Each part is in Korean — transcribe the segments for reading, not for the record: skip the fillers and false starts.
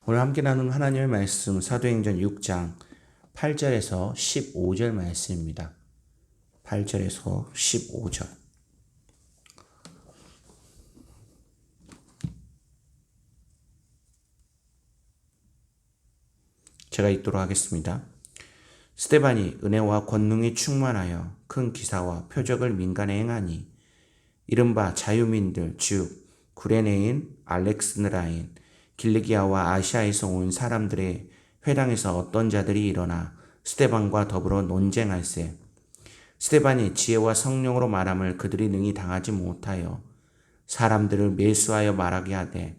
오늘 함께 나눈 하나님의 말씀 사도행전 6장 8절에서 15절 말씀입니다. 8절에서 15절. 제가 읽도록 하겠습니다. 스데반이 은혜와 권능이 충만하여 큰 기사와 표적을 민간에 행하니 이른바 자유민들 즉 구레네인, 알렉스드라인, 길리기아와 아시아에서 온 사람들의 회당에서 어떤 자들이 일어나 스데반과 더불어 논쟁할세. 스데반이 지혜와 성령으로 말함을 그들이 능히 당하지 못하여 사람들을 매수하여 말하게 하되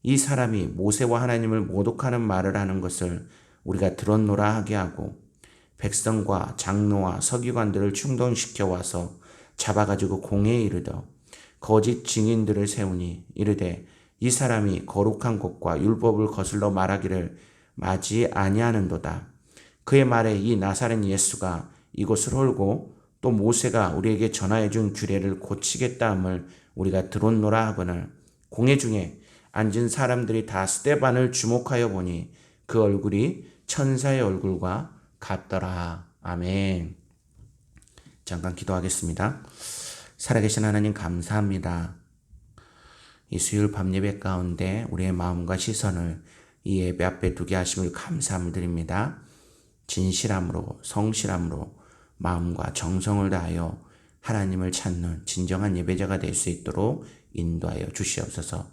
이 사람이 모세와 하나님을 모독하는 말을 하는 것을 우리가 들었노라 하게 하고 백성과 장로와 서기관들을 충동시켜 와서 잡아가지고 공회에 이르더 거짓 증인들을 세우니 이르되 이 사람이 거룩한 것과 율법을 거슬러 말하기를 마지 아니하는도다. 그의 말에 이 나사렛 예수가 이곳을 홀고 또 모세가 우리에게 전하여 준 규례를 고치겠다 함을 우리가 들었노라 하거늘 공회 중에 앉은 사람들이 다 스데반을 주목하여 보니 그 얼굴이 천사의 얼굴과 같더라. 아멘. 잠깐 기도하겠습니다. 살아계신 하나님 감사합니다. 이 수요일 밤 예배 가운데 우리의 마음과 시선을 이 예배 앞에 두게 하심을 감사함을 드립니다. 진실함으로 성실함으로 마음과 정성을 다하여 하나님을 찾는 진정한 예배자가 될 수 있도록 인도하여 주시옵소서.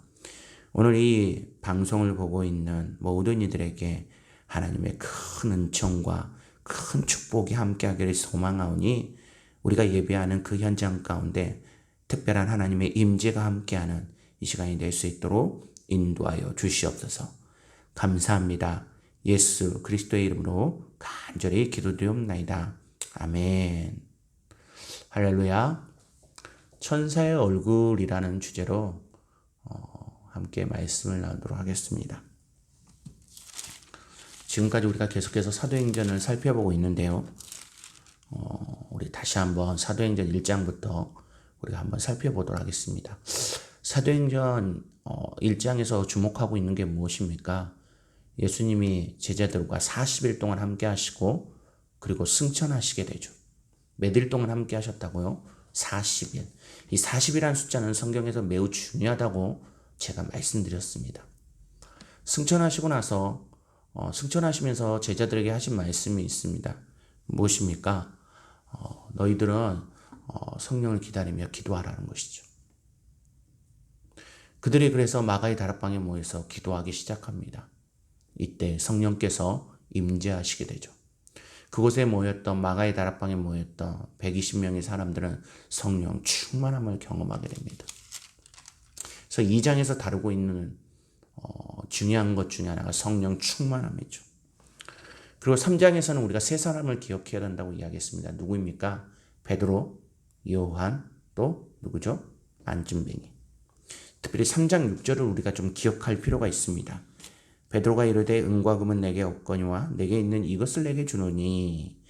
오늘 이 방송을 보고 있는 모든 이들에게 하나님의 큰 은총과 큰 축복이 함께하기를 소망하오니 우리가 예배하는 그 현장 가운데 특별한 하나님의 임재가 함께하는 이 시간이 될 수 있도록 인도하여 주시옵소서. 감사합니다. 예수 그리스도의 이름으로 간절히 기도드리옵나이다. 아멘. 할렐루야. 천사의 얼굴이라는 주제로 함께 말씀을 나누도록 하겠습니다. 지금까지 우리가 계속해서 사도행전을 살펴보고 있는데요. 우리 다시 한번 사도행전 1장부터 우리가 한번 살펴보도록 하겠습니다. 사도행전 1장에서 주목하고 있는 게 무엇입니까? 예수님이 제자들과 40일 동안 함께 하시고 그리고 승천하시게 되죠. 몇 일 동안 함께 하셨다고요? 40일. 이 40이라는 숫자는 성경에서 매우 중요하다고 제가 말씀드렸습니다. 승천하시고 나서 승천하시면서 제자들에게 하신 말씀이 있습니다. 무엇입니까? 너희들은 성령을 기다리며 기도하라는 것이죠. 그들이 그래서 마가의 다락방에 모여서 기도하기 시작합니다. 이때 성령께서 임재하시게 되죠. 그곳에 모였던 마가의 다락방에 모였던 120명의 사람들은 성령 충만함을 경험하게 됩니다. 그래서 2장에서 다루고 있는 중요한 것 중에 하나가 성령 충만함이죠. 그리고 3장에서는 우리가 세 사람을 기억해야 된다고 이야기했습니다. 누구입니까? 베드로, 요한, 또 누구죠? 안진뱅이. 특별히 3장 6절을 우리가 좀 기억할 필요가 있습니다. 베드로가 이르되 은과 금은 내게 없거니와 내게 있는 이것을 내게 주노니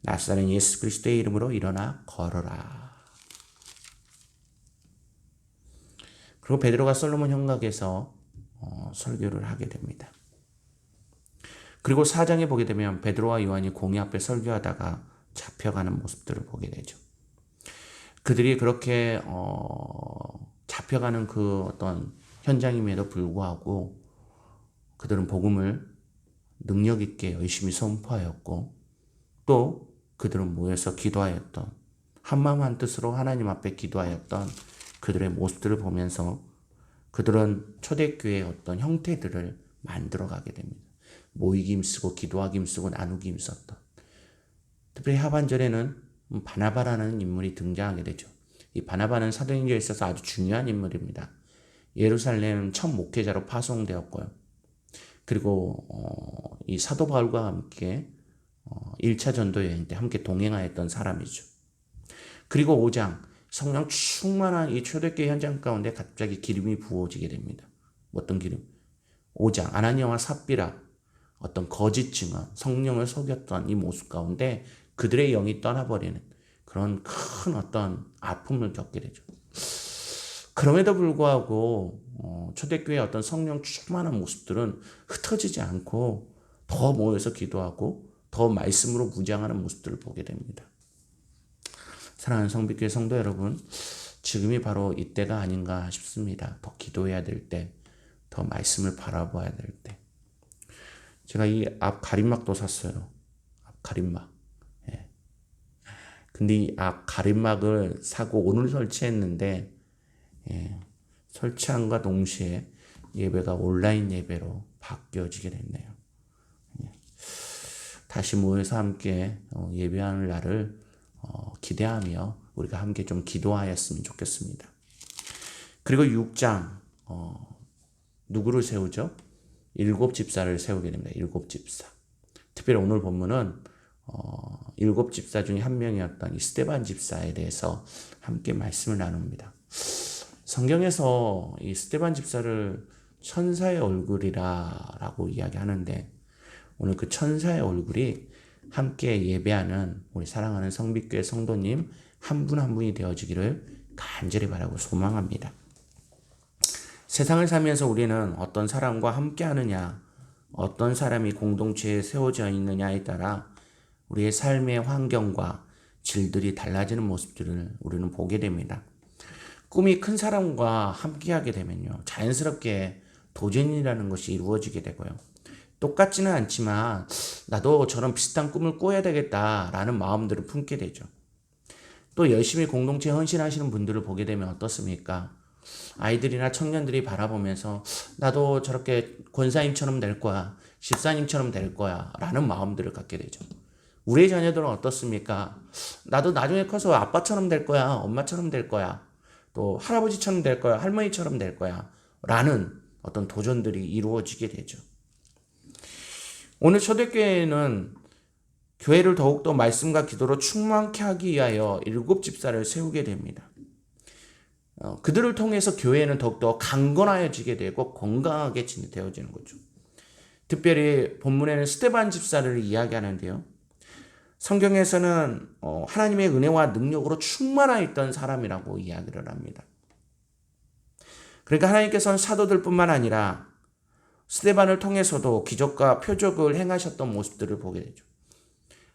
나사렛 예수 그리스도의 이름으로 일어나 걸어라. 그리고 베드로가 솔로몬 형각에서 설교를 하게 됩니다. 그리고 4장에 보게 되면 베드로와 요한이 공회 앞에 설교하다가 잡혀가는 모습들을 보게 되죠. 그들이 그렇게 잡혀가는 그 어떤 현장임에도 불구하고 그들은 복음을 능력 있게 열심히 선포하였고 또 그들은 모여서 기도하였던 한마음 한뜻으로 하나님 앞에 기도하였던 그들의 모습들을 보면서 그들은 초대교회의 어떤 형태들을 만들어가게 됩니다. 모이기 힘쓰고 기도하기 힘쓰고 나누기 힘썼던. 특별히 하반절에는 바나바라는 인물이 등장하게 되죠. 이 바나바는 사도행전에 있어서 아주 중요한 인물입니다. 예루살렘 첫 목회자로 파송되었고요. 그리고 이 사도 바울과 함께 1차 전도 여행 때 함께 동행하였던 사람이죠. 그리고 5장 성령 충만한 이 초대교회 현장 가운데 갑자기 기름이 부어지게 됩니다. 어떤 기름? 5장 아나니아와 삽비라 어떤 거짓 증언, 성령을 속였던 이 모습 가운데 그들의 영이 떠나버리는 그런 큰 어떤 아픔을 겪게 되죠. 그럼에도 불구하고 초대교회의 어떤 성령 충만한 모습들은 흩어지지 않고 더 모여서 기도하고 더 말씀으로 무장하는 모습들을 보게 됩니다. 사랑하는 성빛교회 성도 여러분, 지금이 바로 이때가 아닌가 싶습니다. 더 기도해야 될 때, 더 말씀을 바라봐야 될 때. 제가 이 앞 가림막도 샀어요. 앞 가림막. 예. 근데 이 앞 가림막을 사고 오늘 설치했는데, 설치함과 동시에 예배가 온라인 예배로 바뀌어지게 됐네요. 다시 모여서 함께 예배하는 날을 기대하며 우리가 함께 좀 기도하였으면 좋겠습니다. 그리고 6장 누구를 세우죠? 7집사를 세우게 됩니다. 7집사. 특별히 오늘 본문은 7집사 중에 한 명이었던 이 스데반 집사에 대해서 함께 말씀을 나눕니다. 성경에서 이 스데반 집사를 천사의 얼굴이라고 이야기하는데 오늘 그 천사의 얼굴이 함께 예배하는 우리 사랑하는 성빛교회 성도님 한 분 한 분이 되어지기를 간절히 바라고 소망합니다. 세상을 살면서 우리는 어떤 사람과 함께 하느냐, 어떤 사람이 공동체에 세워져 있느냐에 따라 우리의 삶의 환경과 질들이 달라지는 모습들을 우리는 보게 됩니다. 꿈이 큰 사람과 함께하게 되면요, 자연스럽게 도전이라는 것이 이루어지게 되고요. 똑같지는 않지만 나도 저런 비슷한 꿈을 꿔야 되겠다라는 마음들을 품게 되죠. 또 열심히 공동체에 헌신하시는 분들을 보게 되면 어떻습니까? 아이들이나 청년들이 바라보면서 나도 저렇게 권사님처럼 될 거야, 집사님처럼 될 거야 라는 마음들을 갖게 되죠. 우리의 자녀들은 어떻습니까? 나도 나중에 커서 아빠처럼 될 거야, 엄마처럼 될 거야, 또 할아버지처럼 될 거야, 할머니처럼 될 거야 라는 어떤 도전들이 이루어지게 되죠. 오늘 초대교회는 교회를 더욱더 말씀과 기도로 충만케 하기 위하여 7집사를 세우게 됩니다. 그들을 통해서 교회는 더욱더 강건하여지게 되고 건강하게 되어지는 거죠. 특별히 본문에는 스데반 집사를 이야기하는데요. 성경에서는 하나님의 은혜와 능력으로 충만하여 있던 사람이라고 이야기를 합니다. 그러니까 하나님께서는 사도들뿐만 아니라 스데반을 통해서도 기적과 표적을 행하셨던 모습들을 보게 되죠.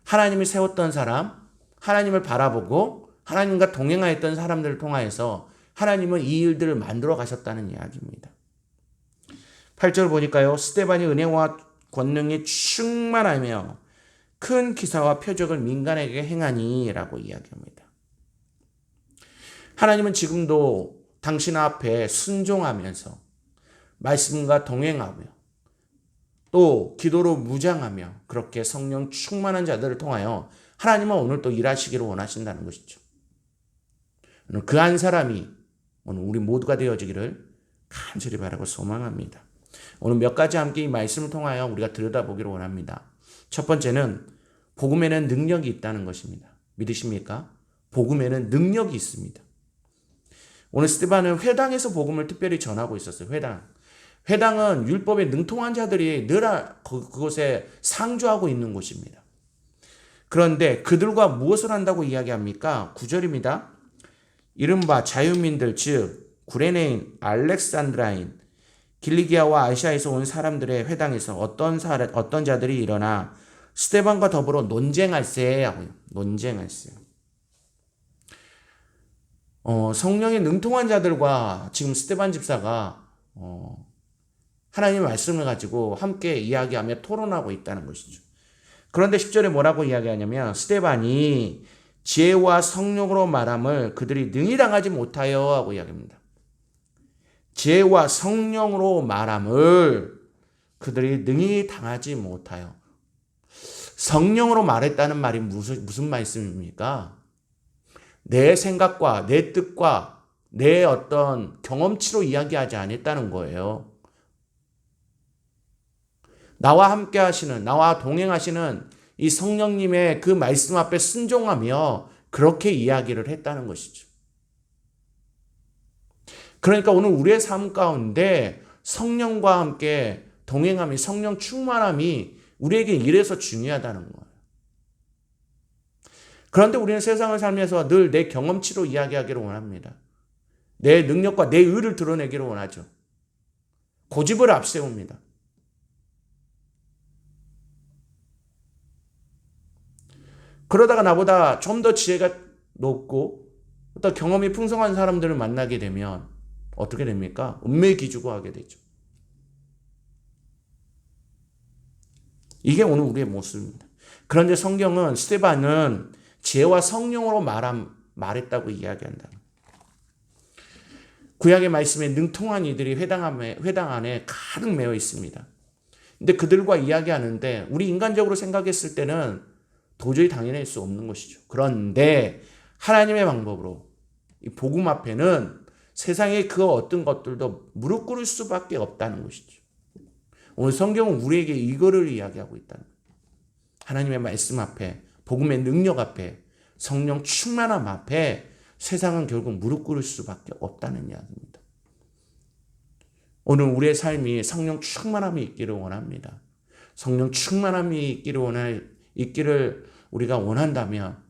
하나님이 세웠던 사람, 하나님을 바라보고 하나님과 동행하였던 사람들을 통하여서 하나님은 이 일들을 만들어 가셨다는 이야기입니다. 8절 보니까요. 스데반이 은혜와 권능이 충만하며 큰 기사와 표적을 민간에게 행하니 라고 이야기합니다. 하나님은 지금도 당신 앞에 순종하면서 말씀과 동행하며 또 기도로 무장하며 그렇게 성령 충만한 자들을 통하여 하나님은 오늘 또 일하시기를 원하신다는 것이죠. 그 한 사람이 오늘 우리 모두가 되어지기를 간절히 바라고 소망합니다. 오늘 몇 가지 함께 이 말씀을 통하여 우리가 들여다보기를 원합니다. 첫 번째는 복음에는 능력이 있다는 것입니다. 믿으십니까? 복음에는 능력이 있습니다. 오늘 스데반은 회당에서 복음을 특별히 전하고 있었어요. 회당은 율법에 능통한 자들이 늘 그곳에 상주하고 있는 곳입니다. 그런데 그들과 무엇을 한다고 이야기합니까? 9절입니다. 이른바 자유민들 즉 구레네인, 알렉산드라인, 길리기아와 아시아에서 온 사람들의 회당에서 어떤 자들이 일어나 스데반과 더불어 논쟁할세 하고요. 논쟁할세. 성령에 능통한 자들과 지금 스데반 집사가 하나님의 말씀을 가지고 함께 이야기하며 토론하고 있다는 것이죠. 그런데 10절에 뭐라고 이야기하냐면 스데반이 지혜와 성령으로 말함을 그들이 능히 당하지 못하여 하고 이야기합니다. 지혜와 성령으로 말함을 그들이 능히 당하지 못하여. 성령으로 말했다는 말이 무슨 말씀입니까? 내 생각과 내 뜻과 내 어떤 경험치로 이야기하지 않았다는 거예요. 나와 함께 하시는, 나와 동행하시는 이 성령님의 그 말씀 앞에 순종하며 그렇게 이야기를 했다는 것이죠. 그러니까 오늘 우리의 삶 가운데 성령과 함께 동행함이, 성령 충만함이 우리에게 이래서 중요하다는 거예요. 그런데 우리는 세상을 살면서 늘 내 경험치로 이야기하기를 원합니다. 내 능력과 내 의를 드러내기를 원하죠. 고집을 앞세웁니다. 그러다가 나보다 좀 더 지혜가 높고 어떤 경험이 풍성한 사람들을 만나게 되면 어떻게 됩니까? 은매기주고하게 되죠. 이게 오늘 우리의 모습입니다. 그런데 성경은 스데반은 지혜와 성령으로 말했다고 이야기한다. 구약의 말씀에 능통한 이들이 회당 안에 가득 메어 있습니다. 근데 그들과 이야기하는데 우리 인간적으로 생각했을 때는 도저히 당연할 수 없는 것이죠. 그런데 하나님의 방법으로 이 복음 앞에는 세상의 그 어떤 것들도 무릎 꿇을 수밖에 없다는 것이죠. 오늘 성경은 우리에게 이거를 이야기하고 있다는 거예요. 하나님의 말씀 앞에, 복음의 능력 앞에, 성령 충만함 앞에 세상은 결국 무릎 꿇을 수밖에 없다는 이야기입니다. 오늘 우리의 삶이 성령 충만함이 있기를 원합니다. 성령 충만함이 있기를 우리가 원한다면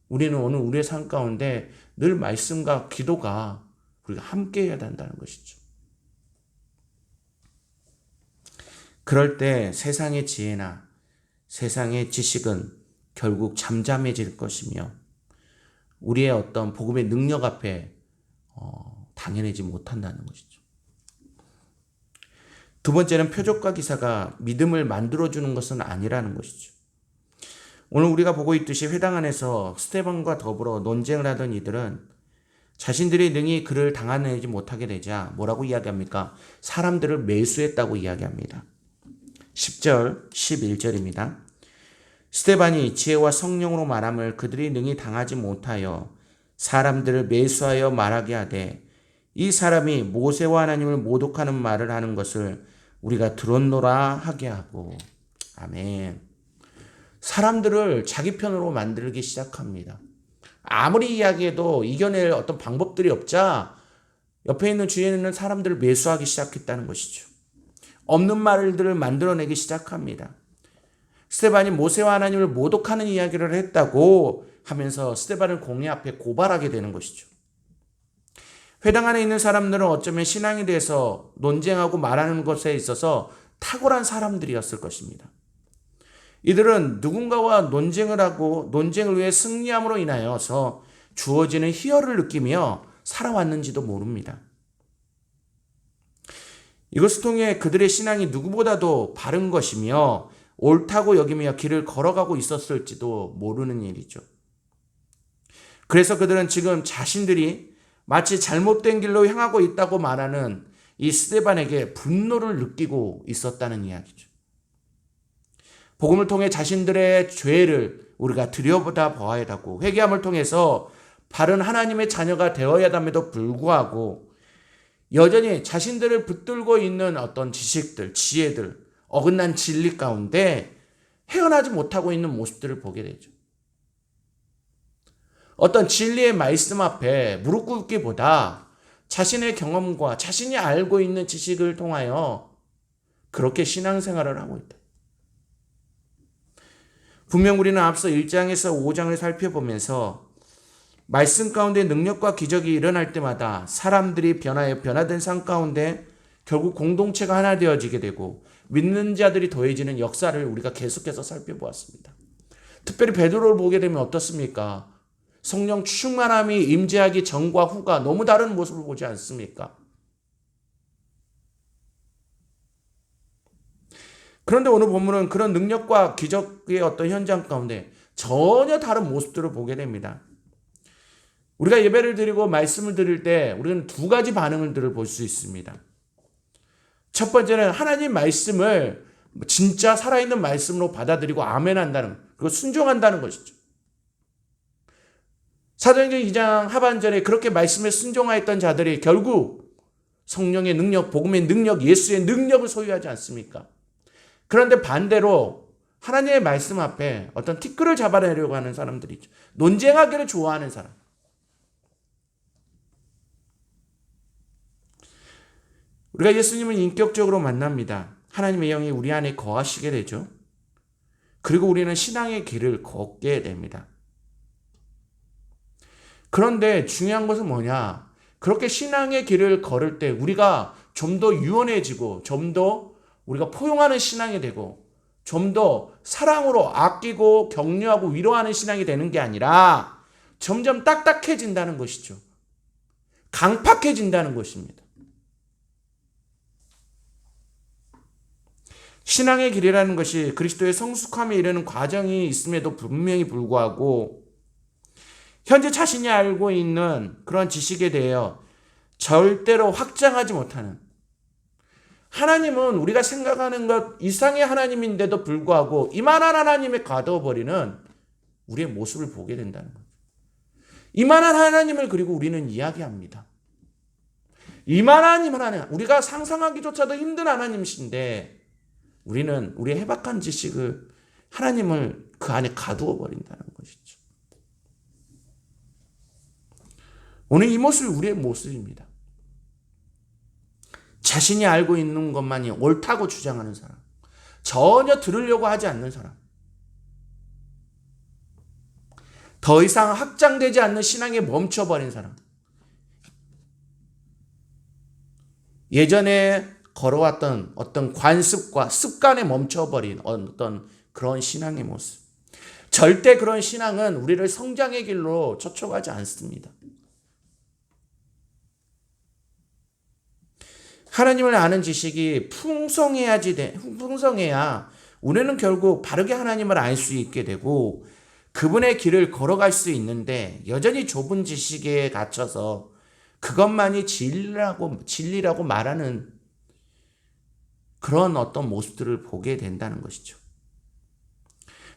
우리는 오늘 우리의 삶 가운데 늘 말씀과 기도가 우리가 함께 해야 된다는 것이죠. 그럴 때 세상의 지혜나 세상의 지식은 결국 잠잠해질 것이며 우리의 어떤 복음의 능력 앞에 당연하지 못한다는 것이죠. 두 번째는 표적과 기사가 믿음을 만들어주는 것은 아니라는 것이죠. 오늘 우리가 보고 있듯이 회당 안에서 스데반과 더불어 논쟁을 하던 이들은 자신들이 능히 그를 당해내지 못하게 되자 뭐라고 이야기합니까? 사람들을 매수했다고 이야기합니다. 10절, 11절입니다. 스데반이 지혜와 성령으로 말함을 그들이 능히 당하지 못하여 사람들을 매수하여 말하게 하되 이 사람이 모세와 하나님을 모독하는 말을 하는 것을 우리가 들었노라 하게 하고. 아멘. 사람들을 자기 편으로 만들기 시작합니다. 아무리 이야기해도 이겨낼 어떤 방법들이 없자 옆에 있는 주위에 있는 사람들을 매수하기 시작했다는 것이죠. 없는 말들을 만들어내기 시작합니다. 스데반이 모세와 하나님을 모독하는 이야기를 했다고 하면서 스데반을 공회 앞에 고발하게 되는 것이죠. 회당 안에 있는 사람들은 어쩌면 신앙에 대해서 논쟁하고 말하는 것에 있어서 탁월한 사람들이었을 것입니다. 이들은 누군가와 논쟁을 하고 논쟁을 위해 승리함으로 인하여서 주어지는 희열을 느끼며 살아왔는지도 모릅니다. 이것을 통해 그들의 신앙이 누구보다도 바른 것이며 옳다고 여기며 길을 걸어가고 있었을지도 모르는 일이죠. 그래서 그들은 지금 자신들이 마치 잘못된 길로 향하고 있다고 말하는 이 스데반에게 분노를 느끼고 있었다는 이야기죠. 복음을 통해 자신들의 죄를 우리가 들여다 보아야 하고 회개함을 통해서 바른 하나님의 자녀가 되어야 함에도 불구하고 여전히 자신들을 붙들고 있는 어떤 지식들, 지혜들, 어긋난 진리 가운데 헤어나지 못하고 있는 모습들을 보게 되죠. 어떤 진리의 말씀 앞에 무릎 꿇기보다 자신의 경험과 자신이 알고 있는 지식을 통하여 그렇게 신앙생활을 하고 있다. 분명 우리는 앞서 1장에서 5장을 살펴보면서 말씀 가운데 능력과 기적이 일어날 때마다 사람들이 변화된 삶 가운데 결국 공동체가 하나 되어지게 되고 믿는 자들이 더해지는 역사를 우리가 계속해서 살펴보았습니다. 특별히 베드로를 보게 되면 어떻습니까? 성령 충만함이 임재하기 전과 후가 너무 다른 모습을 보지 않습니까? 그런데 오늘 본문은 그런 능력과 기적의 어떤 현장 가운데 전혀 다른 모습들을 보게 됩니다. 우리가 예배를 드리고 말씀을 드릴 때 우리는 두 가지 반응을 볼 수 있습니다. 첫 번째는 하나님 말씀을 진짜 살아있는 말씀으로 받아들이고 아멘한다는, 그리고 순종한다는 것이죠. 사도행전 2장 하반절에 그렇게 말씀에 순종하였던 자들이 결국 성령의 능력, 복음의 능력, 예수의 능력을 소유하지 않습니까? 그런데 반대로 하나님의 말씀 앞에 어떤 티끌을 잡아내려고 하는 사람들이죠. 논쟁하기를 좋아하는 사람. 우리가 예수님을 인격적으로 만납니다. 하나님의 영이 우리 안에 거하시게 되죠. 그리고 우리는 신앙의 길을 걷게 됩니다. 그런데 중요한 것은 뭐냐? 그렇게 신앙의 길을 걸을 때 우리가 좀 더 유연해지고 좀 더 우리가 포용하는 신앙이 되고 좀 더 사랑으로 아끼고 격려하고 위로하는 신앙이 되는 게 아니라 점점 딱딱해진다는 것이죠. 강팍해진다는 것입니다. 신앙의 길이라는 것이 그리스도의 성숙함에 이르는 과정이 있음에도 분명히 불구하고 현재 자신이 알고 있는 그런 지식에 대하여 절대로 확장하지 못하는, 하나님은 우리가 생각하는 것 이상의 하나님인데도 불구하고 이만한 하나님에 가둬버리는 우리의 모습을 보게 된다는 거죠. 이만한 하나님을 그리고 우리는 이야기합니다. 이만한 하나님, 우리가 상상하기조차도 힘든 하나님이신데 우리는 우리의 해박한 지식을, 하나님을 그 안에 가두어 버린다는 것이죠. 오늘 이 모습이 우리의 모습입니다. 자신이 알고 있는 것만이 옳다고 주장하는 사람, 전혀 들으려고 하지 않는 사람, 더 이상 확장되지 않는 신앙에 멈춰버린 사람, 예전에 걸어왔던 어떤 관습과 습관에 멈춰버린 어떤 그런 신앙의 모습. 절대 그런 신앙은 우리를 성장의 길로 촉촉하지 않습니다. 하나님을 아는 지식이 풍성해야 우리는 결국 바르게 하나님을 알 수 있게 되고 그분의 길을 걸어갈 수 있는데, 여전히 좁은 지식에 갇혀서 그것만이 진리라고 말하는 그런 어떤 모습들을 보게 된다는 것이죠.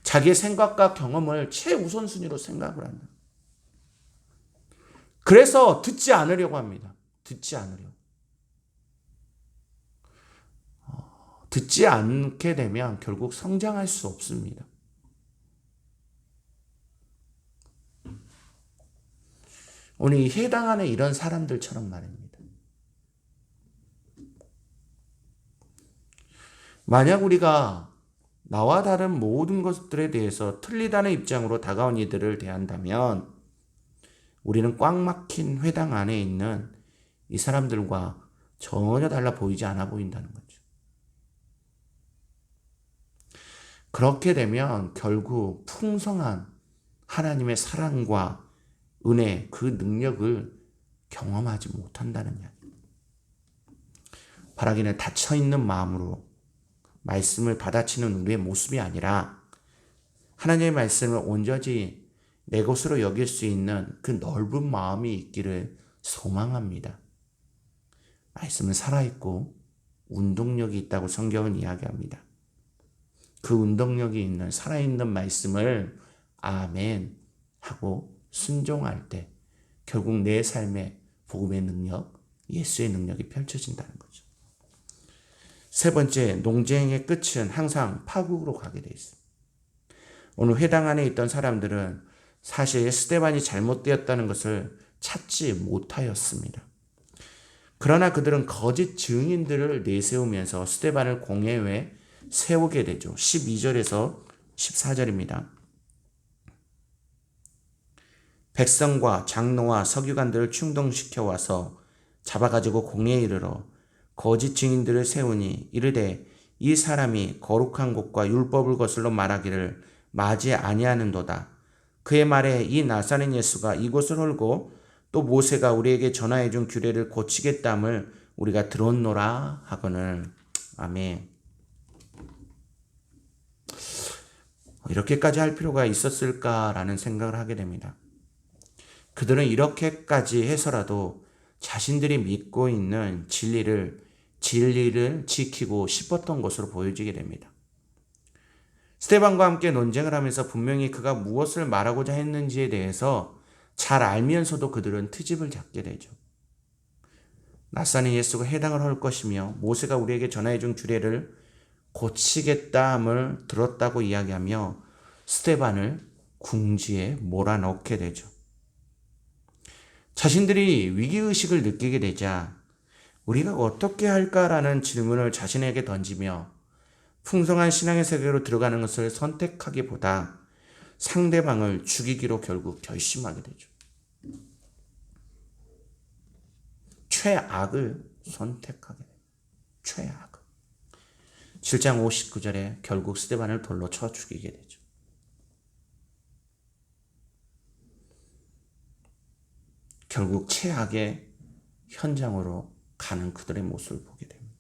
자기의 생각과 경험을 최우선순위로 생각을 한다. 그래서 듣지 않으려고 합니다. 듣지 않게 되면 결국 성장할 수 없습니다. 오늘 이 해당하는 이런 사람들처럼 말입니다. 만약 우리가 나와 다른 모든 것들에 대해서 틀리다는 입장으로 다가온 이들을 대한다면 우리는 꽉 막힌 회당 안에 있는 이 사람들과 전혀 달라 보이지 않아 보인다는 거죠. 그렇게 되면 결국 풍성한 하나님의 사랑과 은혜, 그 능력을 경험하지 못한다는 이야기. 바라기는 닫혀있는 마음으로 말씀을 받아치는 우리의 모습이 아니라 하나님의 말씀을 온전히 내 것으로 여길 수 있는 그 넓은 마음이 있기를 소망합니다. 말씀은 살아있고 운동력이 있다고 성경은 이야기합니다. 그 운동력이 있는 살아있는 말씀을 아멘 하고 순종할 때 결국 내 삶에 복음의 능력, 예수의 능력이 펼쳐진다는 거죠. 세 번째, 논쟁의 끝은 항상 파국으로 가게 돼 있습니다. 오늘 회당 안에 있던 사람들은 사실 스데반이 잘못되었다는 것을 찾지 못하였습니다. 그러나 그들은 거짓 증인들을 내세우면서 스데반을 공회에 세우게 되죠. 12절에서 14절입니다. 백성과 장로와 서기관들을 충동시켜 와서 잡아가지고 공회에 이르러 거짓 증인들을 세우니 이르되 이 사람이 거룩한 곳과 율법을 거슬러 말하기를 마지 아니하는도다. 그의 말에 이 나사렛 예수가 이곳을 헐고 또 모세가 우리에게 전하해 준 규례를 고치겠다함을 우리가 들었노라 하거늘. 아멘. 이렇게까지 할 필요가 있었을까라는 생각을 하게 됩니다. 그들은 이렇게까지 해서라도 자신들이 믿고 있는 진리를 지키고 싶었던 것으로 보여지게 됩니다. 스데반과 함께 논쟁을 하면서 분명히 그가 무엇을 말하고자 했는지에 대해서 잘 알면서도 그들은 트집을 잡게 되죠. 나사렛 예수가 해당을 할 것이며 모세가 우리에게 전하해 준 규례를 고치겠다함을 들었다고 이야기하며 스데반을 궁지에 몰아넣게 되죠. 자신들이 위기의식을 느끼게 되자 우리가 어떻게 할까라는 질문을 자신에게 던지며 풍성한 신앙의 세계로 들어가는 것을 선택하기보다 상대방을 죽이기로 결국 결심하게 되죠. 최악을 선택하게 됩니다. 최악. 7장 59절에 결국 스데반을 돌로 쳐 죽이게 되죠. 결국 최악의 현장으로 가는 그들의 모습을 보게 됩니다.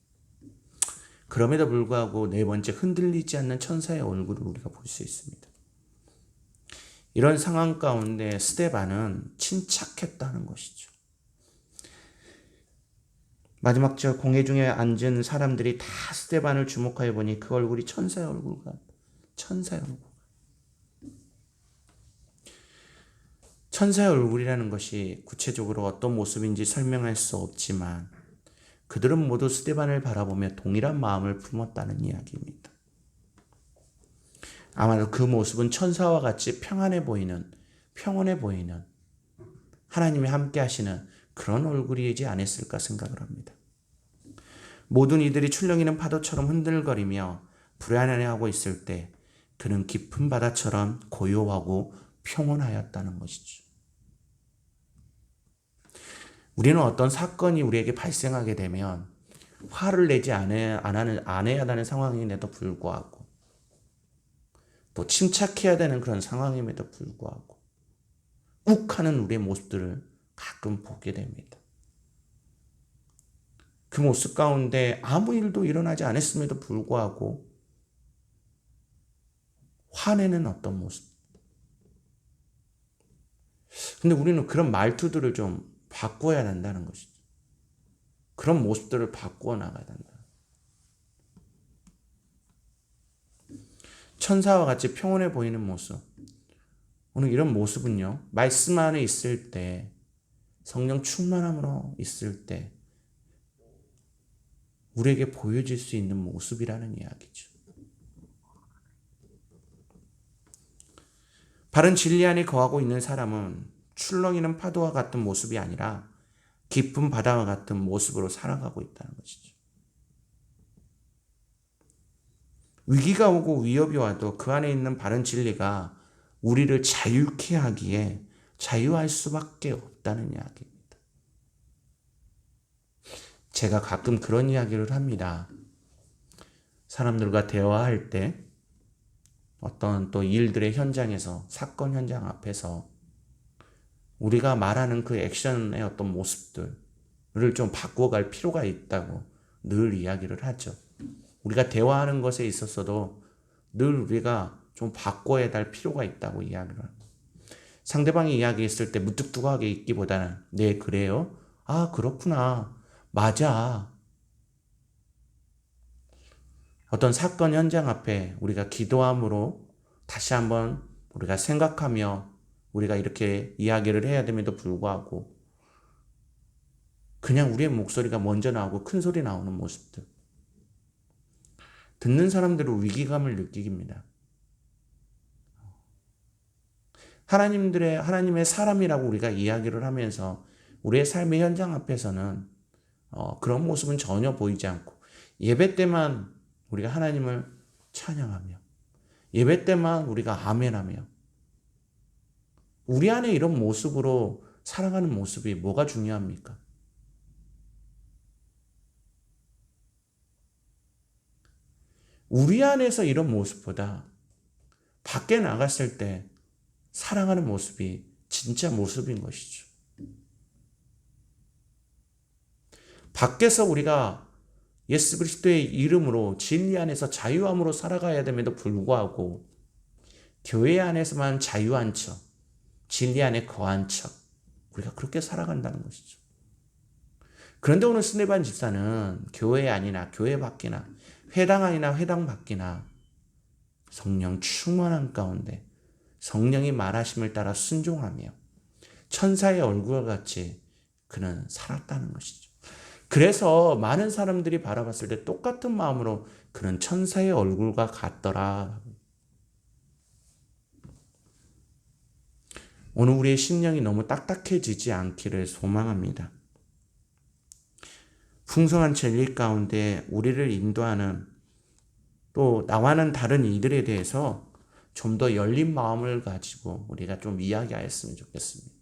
그럼에도 불구하고 네 번째, 흔들리지 않는 천사의 얼굴을 우리가 볼 수 있습니다. 이런 상황 가운데 스데반은 침착했다는 것이죠. 마지막 절 공회 중에 앉은 사람들이 다 스데반을 주목하여 보니 그 얼굴이 천사의 얼굴과 천사의 얼굴이라는 것이 구체적으로 어떤 모습인지 설명할 수 없지만 그들은 모두 스데반을 바라보며 동일한 마음을 품었다는 이야기입니다. 아마도 그 모습은 천사와 같이 평안해 보이는 하나님이 함께 하시는 그런 얼굴이지 않았을까 생각을 합니다. 모든 이들이 출렁이는 파도처럼 흔들거리며 불안해하고 있을 때 그는 깊은 바다처럼 고요하고 평온하였다는 것이죠. 우리는 어떤 사건이 우리에게 발생하게 되면 화를 내지 않아야 하는 상황임에도 불구하고 또 침착해야 되는 그런 상황임에도 불구하고 욱하는 우리의 모습들을 가끔 보게 됩니다. 그 모습 가운데 아무 일도 일어나지 않았음에도 불구하고 화내는 어떤 모습. 근데 우리는 그런 말투들을 좀 바꿔야 된다는 것이죠. 그런 모습들을 바꾸어 나가야 된다. 천사와 같이 평온해 보이는 모습. 오늘 이런 모습은요, 말씀 안에 있을 때, 성령 충만함으로 있을 때, 우리에게 보여질 수 있는 모습이라는 이야기죠. 바른 진리 안에 거하고 있는 사람은 출렁이는 파도와 같은 모습이 아니라 깊은 바다와 같은 모습으로 살아가고 있다는 것이죠. 위기가 오고 위협이 와도 그 안에 있는 바른 진리가 우리를 자유케 하기에 자유할 수밖에 없다는 이야기입니다. 제가 가끔 그런 이야기를 합니다. 사람들과 대화할 때 어떤 또 일들의 현장에서, 사건 현장 앞에서 우리가 말하는 그 액션의 어떤 모습들을 좀 바꿔갈 필요가 있다고 늘 이야기를 하죠. 우리가 대화하는 것에 있어서도 늘 우리가 좀 바꿔야 될 필요가 있다고 이야기를 합니다. 상대방이 이야기했을 때 무뚝뚝하게 있기보다는 네, 그래요? 아, 그렇구나. 맞아. 어떤 사건 현장 앞에 우리가 기도함으로 다시 한번 우리가 생각하며 우리가 이렇게 이야기를 해야 됨에도 불구하고 그냥 우리의 목소리가 먼저 나오고 큰 소리 나오는 모습들. 듣는 사람들은 위기감을 느낍니다. 하나님의 사람이라고 우리가 이야기를 하면서 우리의 삶의 현장 앞에서는 그런 모습은 전혀 보이지 않고 예배 때만 우리가 하나님을 찬양하며 예배 때만 우리가 아멘하며 우리 안에 이런 모습으로 살아가는 모습이 뭐가 중요합니까? 우리 안에서 이런 모습보다 밖에 나갔을 때 사랑하는 모습이 진짜 모습인 것이죠. 밖에서 우리가 예수 그리스도의 이름으로 진리 안에서 자유함으로 살아가야 됨에도 불구하고 교회 안에서만 자유한 척, 진리 안에 거한 척 우리가 그렇게 살아간다는 것이죠. 그런데 오늘 스데반 집사는 교회 안이나 교회 밖이나 회당 안이나 회당 밖이나 성령 충만한 가운데 성령이 말하심을 따라 순종하며 천사의 얼굴과 같이 그는 살았다는 것이죠. 그래서 많은 사람들이 바라봤을 때 똑같은 마음으로 그는 천사의 얼굴과 같더라. 오늘 우리의 심령이 너무 딱딱해지지 않기를 소망합니다. 풍성한 진리 가운데 우리를 인도하는 또 나와는 다른 이들에 대해서 좀 더 열린 마음을 가지고 우리가 좀 이야기하였으면 좋겠습니다.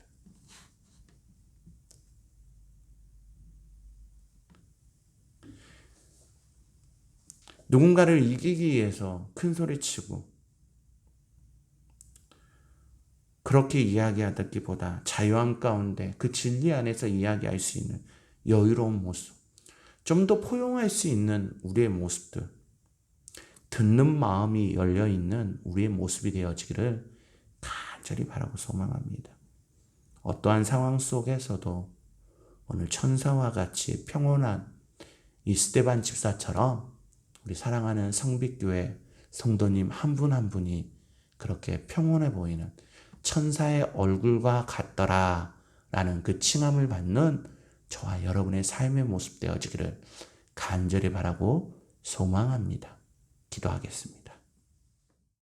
누군가를 이기기 위해서 큰 소리치고 그렇게 이야기하기보다 자유함 가운데 그 진리 안에서 이야기할 수 있는 여유로운 모습, 좀 더 포용할 수 있는 우리의 모습들, 듣는 마음이 열려있는 우리의 모습이 되어지기를 간절히 바라고 소망합니다. 어떠한 상황 속에서도 오늘 천사와 같이 평온한 이 스데반 집사처럼 우리 사랑하는 성빛교회 성도님 한 분 한 분이 그렇게 평온해 보이는 천사의 얼굴과 같더라 라는 그 칭함을 받는 저와 여러분의 삶의 모습 되어지기를 간절히 바라고 소망합니다. 기도하겠습니다.